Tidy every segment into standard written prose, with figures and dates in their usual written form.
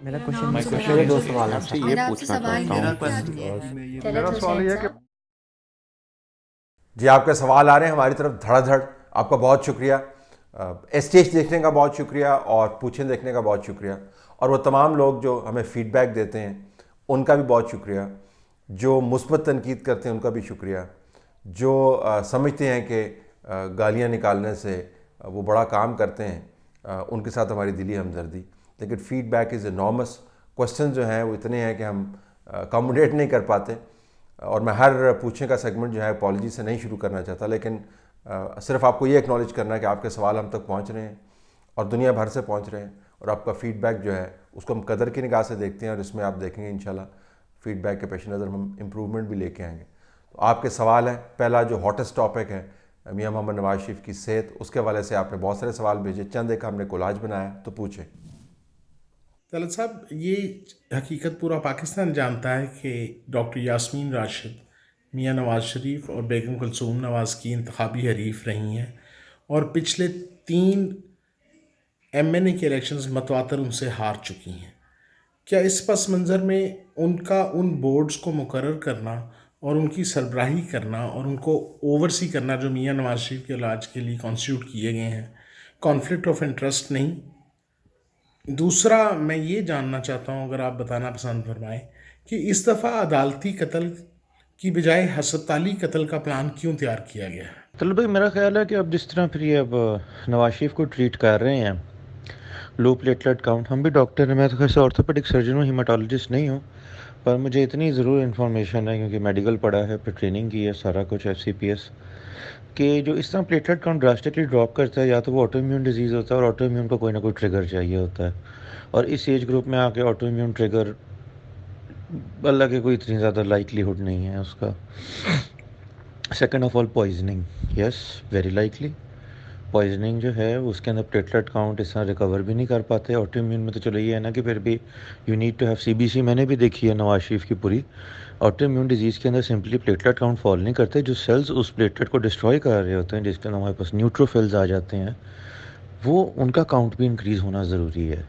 میرا میرا کوشچن نام میرے زبیدہ دو ہے۔ سوال ہیں آپ سے سر. یہ میرا آپ سے پوچھنا سوال چاہتا یہ ہوں ہے کہ میرا سوال یہ ہے کہ جی آپ کے سوال آ رہے ہیں ہماری طرف دھڑا دھڑ. آپ کا بہت شکریہ. اسٹیج دیکھنے کا بہت شکریہ اور پوچھیں دیکھنے کا بہت شکریہ. اور وہ تمام لوگ جو ہمیں فیڈ بیک دیتے ہیں ان کا بھی بہت شکریہ. جو مثبت تنقید کرتے ہیں ان کا بھی شکریہ. جو سمجھتے ہیں کہ گالیاں نکالنے سے وہ بڑا کام کرتے ہیں ان کے ساتھ ہماری دلی ہمدردی. لیکن فیڈ بیک از انارمس. کوسچن جو ہیں وہ اتنے ہیں کہ ہم اکاموڈیٹ نہیں کر پاتے. اور میں ہر پوچھنے کا سیگمنٹ جو ہے اپالوجی سے نہیں شروع کرنا چاہتا، لیکن صرف آپ کو یہ ایکنالج کرنا ہے کہ آپ کے سوال ہم تک پہنچ رہے ہیں اور دنیا بھر سے پہنچ رہے ہیں. اور آپ کا فیڈ بیک جو ہے اس کو ہم قدر کی نگاہ سے دیکھتے ہیں اور اس میں آپ دیکھیں گے انشاءاللہ فیڈ بیک کے پیش نظر ہم امپرومنٹ بھی لے کے آئیں گے. تو آپ کے سوال ہیں. پہلا جو ہاٹسٹ ٹاپک ہے میاں محمد نواز شریف کی صحت، اس کے حوالے سے آپ نے بہت سارے سوال بھیجے. چند ایک ہم نے کولاج بنایا تو پوچھیں. طلعت صاحب، یہ حقیقت پورا پاکستان جانتا ہے کہ ڈاکٹر یاسمین راشد میاں نواز شریف اور بیگم کلثوم نواز کی انتخابی حریف رہی ہیں اور پچھلے 3 MNA کے الیکشنز متواتر ان سے ہار چکی ہیں. کیا اس پس منظر میں ان کا ان بورڈز کو مقرر کرنا اور ان کی سربراہی کرنا اور ان کو اوورسی کرنا جو میاں نواز شریف کے علاج کے لیے کانسٹیٹیوٹ کیے گئے ہیں، کانفلکٹ آف انٹرسٹ نہیں؟ دوسرا میں یہ جاننا چاہتا ہوں، اگر آپ بتانا پسند فرمائیں، کہ اس دفعہ عدالتی قتل کی بجائے ہسپتالی قتل کا پلان کیوں تیار کیا گیا ہے؟ چلو بھائی، میرا خیال ہے کہ اب جس طرح پھر یہ اب نواز شریف کو ٹریٹ کر رہے ہیں، لو پلیٹلیٹ کاؤنٹ، ہم بھی ڈاکٹر ہیں، میں تو خیال آرتھوپیڈک سرجن ہوں، ہیماٹولوجسٹ نہیں ہوں، پر مجھے اتنی ضرور انفارمیشن ہے کیونکہ میڈیکل پڑھا ہے، پھر ٹریننگ کی ہے، سارا کچھ FCPS، کہ جو اس طرح پلیٹلیٹ کاؤنٹ ڈراسٹکلی ڈراپ کرتا ہے یا تو وہ آٹو امیون ڈیزیز ہوتا ہے، اور آٹو امیون کو کوئی نہ کوئی ٹریگر چاہیے ہوتا ہے. اور اس ایج گروپ میں آ کے آٹو امیون ٹریگر اللہ کے کوئی اتنی زیادہ لائکلی ہوڈ نہیں ہے اس کا. Second of all poisoning, yes very likely. Poisoning جو ہے اس کے اندر پلیٹلیٹ کاؤنٹ اس طرح ریکور بھی نہیں کر پاتے. آٹو امیون میں تو چلو یہ ہے نا کہ پھر بھی you need to have CBC. میں نے بھی دیکھی ہے نواز شریف کی پوری. آٹو امیون ڈیزیز کے اندر سمپلی پلیٹلیٹ کاؤنٹ فال نہیں کرتے، جو سیلز اس پلیٹلیٹ کو ڈسٹروائے کر رہے ہوتے ہیں، جس کے اندر ہمارے پاس نیوٹروفلز آ جاتے ہیں، وہ ان کا کاؤنٹ بھی انکریز ہونا ضروری ہے.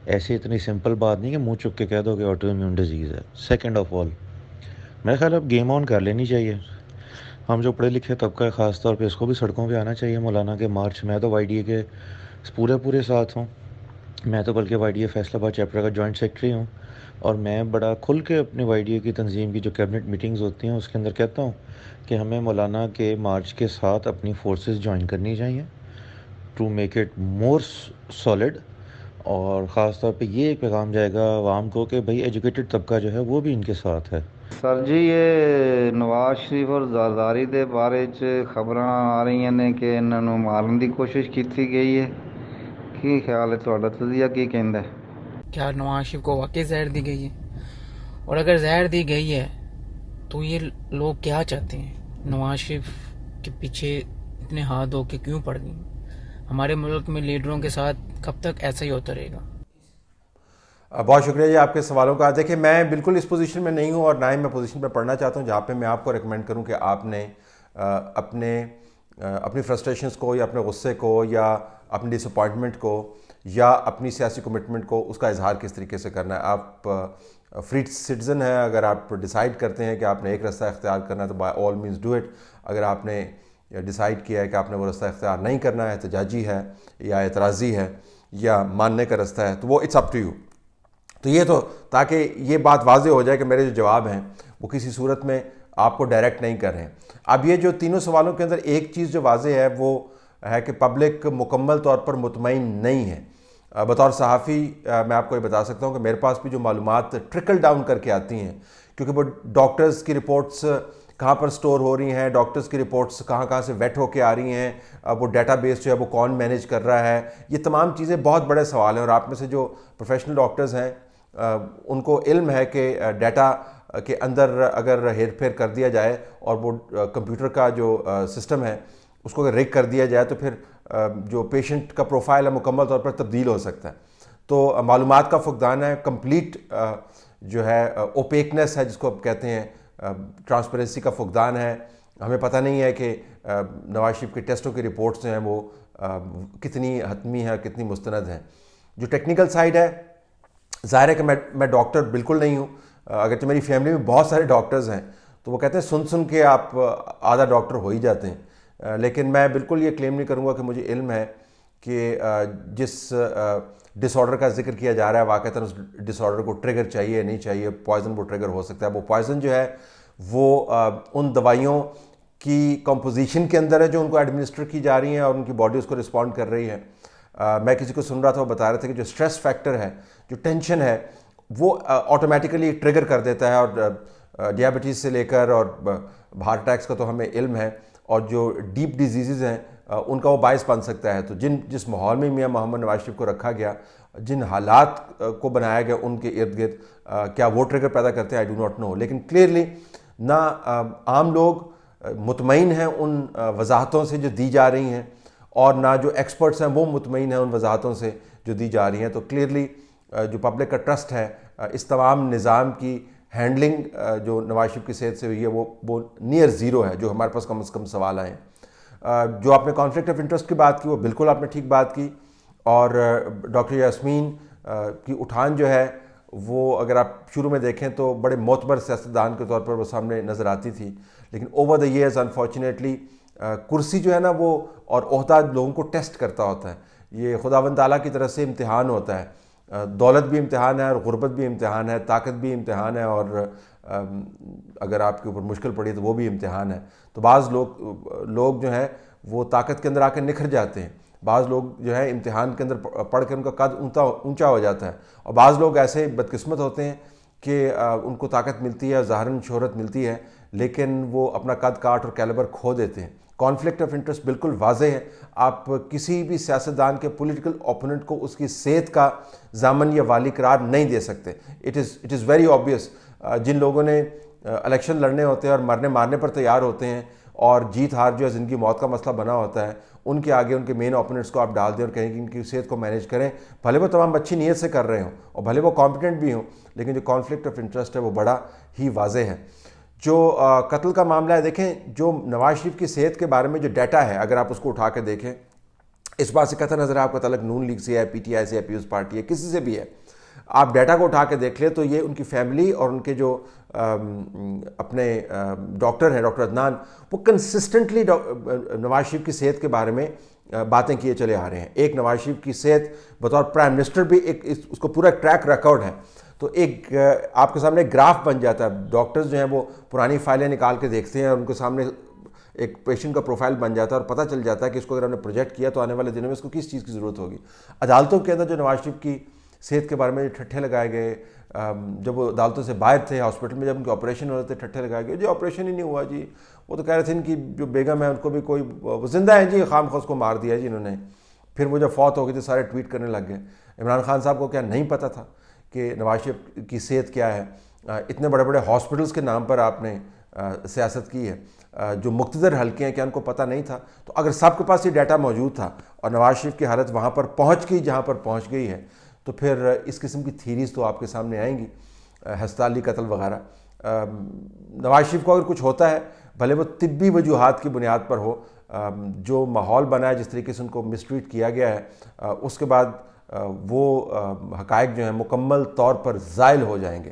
ایسے اتنی سمپل بات نہیں کہ منہ چک کے کہہ دو کہ آٹو امیون ڈیزیز ہے. سیکنڈ آف آل میرا خیال اب گیم آن کر لینی چاہیے. ہم جو پڑھے لکھے طبقہ ہے خاص طور پہ، اس کو بھی سڑکوں پہ آنا چاہیے مولانا کے مارچ. میں تو YDA کے پورے ساتھ ہوں. میں تو بلکہ YDA فیصل آباد چیپٹر کا جوائنٹ سیکرٹری ہوں، اور میں بڑا کھل کے اپنے YDA کی تنظیم کی جو کیبنٹ میٹنگز ہوتی ہیں اس کے اندر کہتا ہوں کہ ہمیں مولانا کے مارچ کے ساتھ اپنی فورسز جوائن کرنی چاہیے to make it more solid. اور خاص طور پہ یہ پیغام جائے گا عوام کو کہ بھائی ایجوکیٹڈ طبقہ جو ہے وہ بھی ان کے ساتھ ہے. سر جی، یہ نواز شریف اور زرداری دے بارے خبراں آ رہی ہیں کہ انہوں نے مارن دی کوشش کی گئی ہے. کی خیال ہے تھوڑا؟ تجزیہ کی کہندا ہے؟ کیا نواز شریف کو واقعی زہر دی گئی ہے؟ اور اگر زہر دی گئی ہے تو یہ لوگ کیا چاہتے ہیں؟ نواز شریف کے پیچھے اتنے ہاتھ دھو کے کیوں پڑ گئی؟ ہمارے ملک میں لیڈروں کے ساتھ کب تک ایسا ہی ہوتا رہے گا؟ بہت شکریہ جی آپ کے سوالوں کا. دیکھیں میں بالکل اس پوزیشن میں نہیں ہوں اور نہ ہی میں پوزیشن پہ پڑھنا چاہتا ہوں جہاں پہ میں آپ کو ریکمینڈ کروں کہ آپ نے اپنی فرسٹریشنز کو یا اپنے غصے کو یا اپنی ڈس اپوائنٹمنٹ کو یا اپنی سیاسی کمٹمنٹ کو اس کا اظہار کس طریقے سے کرنا ہے. آپ فری سٹیزن ہیں. اگر آپ ڈیسائیڈ کرتے ہیں کہ آپ نے ایک رستہ اختیار کرنا ہے تو by all means do it. اگر آپ نے ڈیسائیڈ کیا ہے کہ آپ نے وہ رستہ اختیار نہیں کرنا ہے، احتجاجی ہے یا اعتراضی ہے یا ماننے کا رستہ ہے، تو وہ اٹس اپ ٹو یو. تو یہ تو تاکہ یہ بات واضح ہو جائے کہ میرے جو جواب ہیں وہ کسی صورت میں آپ کو ڈائریکٹ نہیں کر رہے ہیں. اب یہ جو تینوں سوالوں کے اندر ایک چیز جو واضح ہے وہ ہے کہ پبلک مکمل طور پر مطمئن نہیں ہے. بطور صحافی میں آپ کو یہ بتا سکتا ہوں کہ میرے پاس بھی جو معلومات ٹرکل ڈاؤن کر کے آتی ہیں، کیونکہ وہ ڈاکٹرز کی رپورٹس کہاں پر سٹور ہو رہی ہیں، ڈاکٹرز کی رپورٹس کہاں سے ویٹ ہو کے آ رہی ہیں، وہ ڈیٹا بیس جو ہے وہ کون مینیج کر رہا ہے، یہ تمام چیزیں بہت بڑے سوال ہیں. اور آپ میں سے جو پروفیشنل ڈاکٹرز ہیں ان کو علم ہے کہ ڈیٹا کے اندر اگر ہیر پھیر کر دیا جائے اور وہ کمپیوٹر کا جو سسٹم ہے اس کو اگر ریگ کر دیا جائے تو پھر جو پیشنٹ کا پروفائل ہے مکمل طور پر تبدیل ہو سکتا ہے. تو معلومات کا فقدان ہے، کمپلیٹ جو ہے اوپیکنیس ہے جس کو آپ کہتے ہیں، ٹرانسپیرنسی کا فقدان ہے. ہمیں پتہ نہیں ہے کہ نواز شریف کے ٹیسٹوں کی رپورٹس جو ہیں وہ کتنی حتمی ہیں، کتنی مستند ہیں. جو ٹیکنیکل سائڈ ہے ظاہر ہے کہ میں ڈاکٹر بالکل نہیں ہوں، اگرچہ میری فیملی میں بہت سارے ڈاکٹرز ہیں، تو وہ کہتے ہیں سن کے آپ آدھا ڈاکٹر ہو ہی جاتے ہیں، لیکن میں بالکل یہ کلیم نہیں کروں گا کہ مجھے علم ہے کہ جس ڈس آرڈر کا ذکر کیا جا رہا ہے واقعتاً اس ڈس آرڈر کو ٹریگر چاہیے نہیں چاہیے، پوائزن وہ ٹریگر ہو سکتا ہے، وہ پوائزن جو ہے وہ ان دوائیوں کی کمپوزیشن کے اندر ہے جو ان کو ایڈمنسٹر کی جا رہی ہیں اور ان کی باڈی اس کو رسپونڈ کر رہی ہے۔ میں کسی کو سن رہا تھا، وہ بتا رہے تھے کہ جو سٹریس فیکٹر ہے، جو ٹینشن ہے، وہ آٹومیٹیکلی ٹریگر کر دیتا ہے، اور ڈیابٹیز سے لے کر اور ہارٹ اٹیکس کا تو ہمیں علم ہے، اور جو ڈیپ ڈیزیزز ہیں ان کا وہ باعث بن سکتا ہے۔ تو جس ماحول میں میاں محمد نواز شریف کو رکھا گیا، جن حالات کو بنایا گیا ان کے ارد گرد، کیا وہ ٹریگر پیدا کرتے ہیں؟ آئی ڈو ناٹ نو، لیکن کلیئرلی نہ عام لوگ مطمئن ہیں ان وضاحتوں سے جو دی جا رہی ہیں، اور نہ جو ایکسپرٹس ہیں وہ مطمئن ہیں ان وضاحتوں سے جو دی جا رہی ہیں۔ تو کلیئرلی جو پبلک کا ٹرسٹ ہے اس تمام نظام کی ہینڈلنگ جو نواز شریف کی صحت سے ہوئی ہے وہ نیئر زیرو ہے، جو ہمارے پاس کم از کم سوال آئے ہیں۔ جو آپ نے کانفلکٹ آف انٹرسٹ کی بات کی، وہ بالکل آپ نے ٹھیک بات کی، اور ڈاکٹر یاسمین کی اٹھان جو ہے وہ اگر آپ شروع میں دیکھیں تو بڑے معتبر سیاستدان کے طور پر وہ سامنے نظر آتی تھی، لیکن اوور دا ایئرز انفارچونیٹلی کرسی جو ہے نا وہ اور عہدہ لوگوں کو ٹیسٹ کرتا ہوتا ہے، یہ خداوند تعالیٰ کی طرف سے امتحان ہوتا ہے، دولت بھی امتحان ہے اور غربت بھی امتحان ہے، طاقت بھی امتحان ہے، اور اگر آپ کے اوپر مشکل پڑی تو وہ بھی امتحان ہے۔ تو بعض لوگ جو ہیں وہ طاقت کے اندر آ کے نکھر جاتے ہیں، بعض لوگ جو ہے امتحان کے اندر پڑھ کے ان کا قد اونچا ہو جاتا ہے، اور بعض لوگ ایسے بدقسمت ہوتے ہیں کہ ان کو طاقت ملتی ہے، ظاہراً شہرت ملتی ہے، لیکن وہ اپنا قد کاٹ اور کیلیبر کھو دیتے ہیں۔ کانفلکٹ آف انٹرسٹ بالکل واضح ہے، آپ کسی بھی سیاستدان کے پولیٹیکل اوپوننٹ کو اس کی صحت کا ضامن یا والی قرار نہیں دے سکتے۔ It is very obvious. جن لوگوں نے الیکشن لڑنے ہوتے ہیں اور مرنے مارنے پر تیار ہوتے ہیں، اور جیت ہار جو ہے زندگی موت کا مسئلہ بنا ہوتا ہے، ان کے آگے ان کے مین اوپوننٹس کو آپ ڈال دیں اور کہیں کہ ان کی صحت کو مینیج کریں، بھلے وہ تمام اچھی نیت سے کر رہے ہوں اور بھلے وہ کمپیٹنٹ بھی ہوں، لیکن جو کانفلکٹ آف انٹرسٹ ہے وہ بڑا ہی واضح ہے۔ جو قتل کا معاملہ ہے، دیکھیں جو نواز شریف کی صحت کے بارے میں جو ڈیٹا ہے، اگر آپ اس کو اٹھا کے دیکھیں، اس بات سے قطع نظر آپ کا تعلق نون لیگ سے ہے، پی ٹی آئی سے ہے، پیپلز پارٹی ہے، کسی سے بھی ہے، آپ ڈیٹا کو اٹھا کے دیکھ لیں تو یہ ان کی فیملی اور ان کے جو اپنے ڈاکٹر ہیں، ڈاکٹر عدنان، وہ کنسسٹنٹلی نواز شریف کی صحت کے بارے میں باتیں کیے چلے آ رہے ہیں۔ ایک نواز شریف کی صحت بطور پرائم منسٹر بھی اس کو پورا ٹریک ریکارڈ ہے، تو ایک آپ کے سامنے گراف بن جاتا ہے۔ ڈاکٹرز جو ہیں وہ پرانی فائلیں نکال کے دیکھتے ہیں اور ان کے سامنے ایک پیشنٹ کا پروفائل بن جاتا ہے، اور پتہ چل جاتا ہے کہ اس کو اگر ہم نے پروجیکٹ کیا تو آنے والے دنوں میں اس کو کس چیز کی ضرورت ہوگی۔ عدالتوں کے اندر جو نواز شریف کی صحت کے بارے میں ٹھٹھے لگائے گئے، جب وہ عدالتوں سے باہر تھے، ہاسپٹل میں جب ان کے آپریشن ہو رہے تھے، ٹھٹھے لگائے گئے، جی آپریشن ہی نہیں ہوا جی، وہ تو کہہ رہے تھے ان کی جو بیگم ہے ان کو بھی کوئی وہ زندہ ہیں جی، خام خواہ کو مار دیا جی انہوں نے۔ پھر وہ جب فوت ہو گئی تو سارے ٹویٹ کرنے لگ گئے۔ عمران خان صاحب کو کیا نہیں پتہ تھا کہ نواز شریف کی صحت کیا ہے؟ اتنے بڑے بڑے ہاسپٹلس کے نام پر آپ نے سیاست کی ہے، جو مقتدر حلقے ہیں، کیا ان کو پتہ نہیں تھا؟ تو اگر سب کے پاس یہ ڈیٹا موجود تھا اور نواز شریف کی حالت وہاں پر پہنچ گئی جہاں پر پہنچ گئی ہے، تو پھر اس قسم کی تھیریز تو آپ کے سامنے آئیں گی، ہسپتالی قتل وغیرہ۔ نواز شریف کو اگر کچھ ہوتا ہے، بھلے وہ طبی وجوہات کی بنیاد پر ہو، جو ماحول بنا ہے، جس طریقے سے ان کو مسٹریٹ کیا گیا ہے، اس کے بعد وہ حقائق جو ہیں مکمل طور پر زائل ہو جائیں گے۔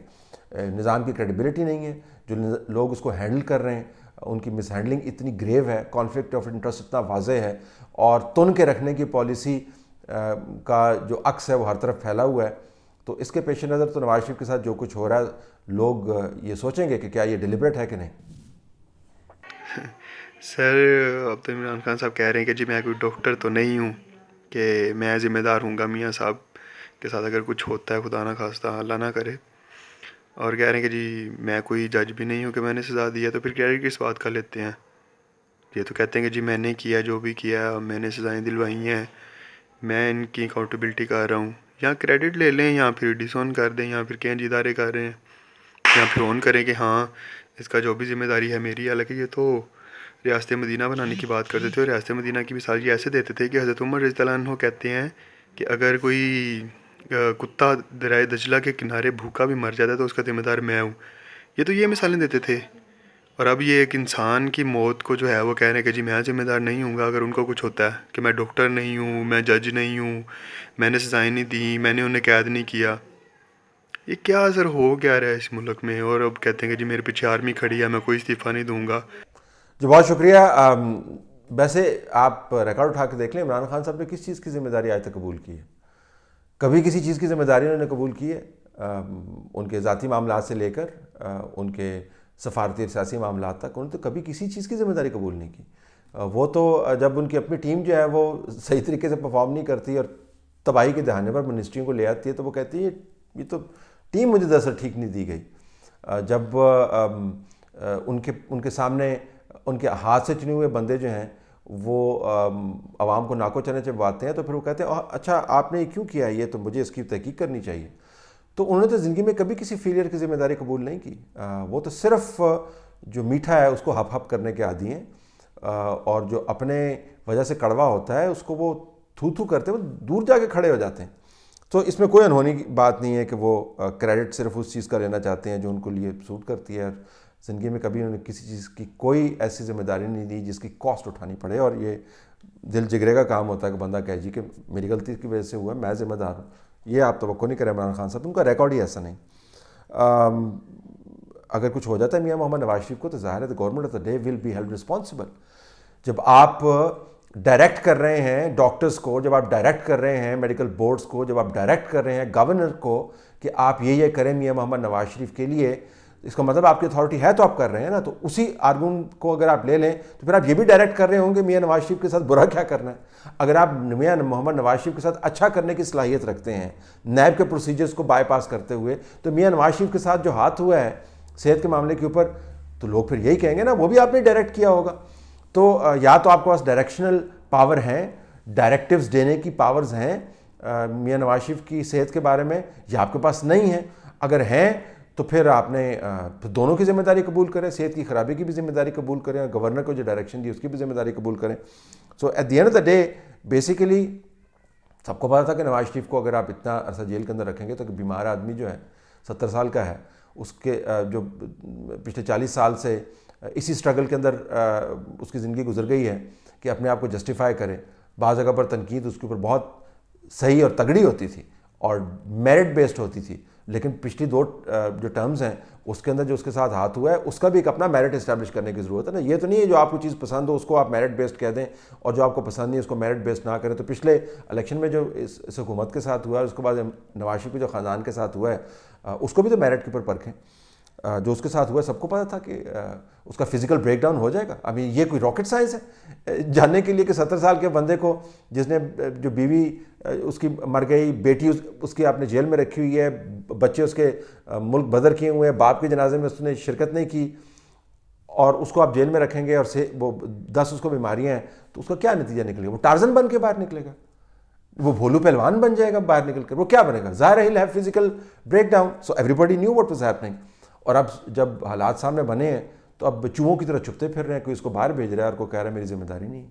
نظام کی کریڈیبلٹی نہیں ہے، جو لوگ اس کو ہینڈل کر رہے ہیں ان کی مس ہینڈلنگ اتنی گریو ہے، کانفلکٹ آف انٹرسٹ اتنا واضح ہے، اور تن کے رکھنے کی پالیسی کا جو عکس ہے وہ ہر طرف پھیلا ہوا ہے۔ تو اس کے پیش نظر تو نواز شریف کے ساتھ جو کچھ ہو رہا ہے، لوگ یہ سوچیں گے کہ کیا یہ ڈیلیبریٹ ہے کہ نہیں۔ سر اب تو عمران خان صاحب کہہ رہے ہیں کہ جی میں کوئی ڈاکٹر تو نہیں ہوں کہ میں ذمہ دار ہوں گا میاں صاحب کے ساتھ اگر کچھ ہوتا ہے، خدا نہ خواستہ اللہ نہ کرے، اور کہہ رہے ہیں کہ جی میں کوئی جج بھی نہیں ہوں کہ میں نے سزا دیا، تو پھر کریڈٹ کس بات کا لیتے ہیں؟ یہ تو کہتے ہیں کہ جی میں نے کیا جو بھی کیا، میں نے سزائیں دلوائی ہیں، میں ان کی اکاؤنٹیبلٹی کر رہا ہوں۔ یا کریڈٹ لے لیں، یا پھر ڈس آن کر دیں، یا پھر کہیں جی ادارے کر رہے ہیں، یا پھر آن کریں کہ ہاں اس کا جو بھی ذمہ داری ہے میری۔ حالانکہ یہ تو ریاست مدینہ بنانے کی بات کرتے تھے، اور ریاست مدینہ کی مثال یہ ایسے دیتے تھے کہ حضرت عمر رضی اللہ عنہ کہتے ہیں کہ اگر کوئی کتا دریائے دجلہ کے کنارے بھوکا بھی مر جاتا ہے تو اس کا ذمہ دار میں ہوں۔ یہ تو یہ مثالیں دیتے تھے، اور اب یہ ایک انسان کی موت کو جو ہے وہ کہہ رہے ہیں کہ جی میں ذمہ دار نہیں ہوں گا اگر ان کو کچھ ہوتا ہے، کہ میں ڈاکٹر نہیں ہوں، میں جج نہیں ہوں، میں نے سزائیں نہیں دیں، میں نے انہیں قید نہیں کیا۔ یہ کیا اثر ہو کیا رہا ہے اس ملک میں، اور اب کہتے ہیں کہ جی میرے پیچھے آرمی کھڑی ہے، میں کوئی استعفیٰ نہیں دوں گا. جی بہت شکریہ. ویسے آپ ریکارڈ اٹھا کے دیکھ لیں عمران خان صاحب نے کس چیز کی ذمہ داری آج تک قبول کی ہے؟ کبھی کسی چیز کی ذمہ داری انہوں نے قبول کی ہے؟ ان کے ذاتی معاملات سے لے کر ان کے سفارتی اور سیاسی معاملات تک انہوں نے تو کبھی کسی چیز کی ذمہ داری قبول نہیں کی. وہ تو جب ان کی اپنی ٹیم جو ہے وہ صحیح طریقے سے پرفارم نہیں کرتی اور تباہی کے دہانے پر منسٹریوں کو لے آتی ہے تو وہ کہتی ہے یہ تو ٹیم مجھے دراصل ٹھیک نہیں دی گئی. جب ان کے سامنے ان کے ہاتھ سے چنے ہوئے بندے جو ہیں وہ عوام کو ناکو چنے چبواتے ہیں تو پھر وہ کہتے ہیں اچھا آپ نے یہ کیوں کیا ہے، یہ تو مجھے اس کی تحقیق کرنی چاہیے. تو انہوں نے تو زندگی میں کبھی کسی فیلئر کی ذمہ داری قبول نہیں کی. وہ تو صرف جو میٹھا ہے اس کو ہپ ہپ کرنے کے عادی ہیں، اور جو اپنے وجہ سے کڑوا ہوتا ہے اس کو وہ تھو تھو کرتے ہیں، وہ دور جا کے کھڑے ہو جاتے ہیں. تو اس میں کوئی انہونی بات نہیں ہے کہ وہ کریڈٹ صرف اس چیز کا لینا چاہتے ہیں جو ان کو لیے سوٹ کرتی ہے. اور زندگی میں کبھی انہوں نے کسی چیز کی کوئی ایسی ذمہ داری نہیں دی جس کی کاسٹ اٹھانی پڑے. اور یہ دل جگرے کا کام ہوتا ہے کہ بندہ کہے جی کہ میری غلطی کی وجہ سے ہوا ہے، میں ذمہ دار ہوں. یہ آپ توقع نہیں کریں عمران خان صاحب، ان کا ریکارڈ ہی ایسا نہیں. اگر کچھ ہو جاتا ہے میاں محمد نواز شریف کو تو ظاہر ہے government of the day will be held responsible. جب آپ ڈائریکٹ کر رہے ہیں ڈاکٹرز کو، جب آپ ڈائریکٹ کر رہے ہیں میڈیکل بورڈز کو، جب آپ ڈائریکٹ کر رہے ہیں گورنر کو کہ آپ یہ کریں میاں محمد نواز شریف کے لیے، اس کا مطلب آپ کی اتھارٹی ہے تو آپ کر رہے ہیں نا. تو اسی آرگومنٹ کو اگر آپ لے لیں تو پھر آپ یہ بھی ڈائریکٹ کر رہے ہوں گے میاں نواز شریف کے ساتھ برا کیا کرنا ہے. اگر آپ میاں محمد نواز شریف کے ساتھ اچھا کرنے کی صلاحیت رکھتے ہیں نیب کے پروسیجرز کو بائی پاس کرتے ہوئے، تو میاں نواز شریف کے ساتھ جو ہاتھ ہوا ہے صحت کے معاملے کے اوپر تو لوگ پھر یہی کہیں گے نا وہ بھی آپ نے ڈائریکٹ کیا ہوگا. تو یا تو آپ کے پاس ڈائریکشنل پاور ہیں، ڈائریکٹیوز دینے کی پاورز ہیں میاں نواز شریف کی صحت کے بارے میں، یا آپ کے پاس نہیں ہیں. اگر ہیں تو پھر آپ نے دونوں کی ذمہ داری قبول کریں، صحت کی خرابی کی بھی ذمہ داری قبول کریں اور گورنر کو جو ڈائریکشن دی اس کی بھی ذمہ داری قبول کریں. So at the end of the day basically سب کو پتا تھا کہ نواز شریف کو اگر آپ اتنا عرصہ جیل کے اندر رکھیں گے تو کہ بیمار آدمی جو ہے 70 سال کا ہے، اس کے جو پچھلے 40 سال سے اسی سٹرگل کے اندر اس کی زندگی گزر گئی ہے کہ اپنے آپ کو جسٹیفائی کرے. بعض جگہ پر تنقید اس کے اوپر بہت صحیح اور تگڑی ہوتی تھی اور میرٹ بیسڈ ہوتی تھی، لیکن پچھلی 2 جو ٹرمز ہیں اس کے اندر جو اس کے ساتھ ہاتھ ہوا ہے اس کا بھی ایک اپنا میرٹ اسٹیبلش کرنے کی ضرورت ہے نا. یہ تو نہیں ہے جو آپ کو چیز پسند ہو اس کو آپ میرٹ بیسڈ کہہ دیں اور جو آپ کو پسند نہیں اس کو میرٹ بیسڈ نہ کریں. تو پچھلے الیکشن میں جو اس حکومت کے ساتھ ہوا ہے، اس کے بعد نواز شریف کے جو خاندان کے ساتھ ہوا ہے اس کو بھی تو میرٹ کے اوپر پرکھیں. جو اس کے ساتھ ہوا ہے سب کو پتا تھا کہ اس کا فزیکل بریک ڈاؤن ہو جائے گا. ابھی یہ کوئی راکٹ سائنس ہے جاننے کے لیے کہ 70 سال کے بندے کو جس نے جو بیوی اس کی مر گئی، بیٹی اس کی آپ نے جیل میں رکھی ہوئی ہے، بچے اس کے ملک بدر کیے ہوئے ہیں، باپ کے جنازے میں اس نے شرکت نہیں کی، اور اس کو آپ جیل میں رکھیں گے اور وہ 10 اس کو بیماریاں ہیں تو اس کا کیا نتیجہ نکلے گا؟ وہ ٹارزن بن کے باہر نکلے گا، وہ بھولو پہلوان بن جائے گا باہر نکل کر. وہ کیا بنے گا؟ ظاہر ہے he'll have physical breakdown. So everybody knew what was happening. اور اب جب حالات سامنے بنے ہیں تو اب چوہوں کی طرح چھپتے پھر رہے ہیں، کوئی اس کو باہر بھیج رہا ہے اور کوئی کہہ رہا ہے میری ذمہ داری نہیں.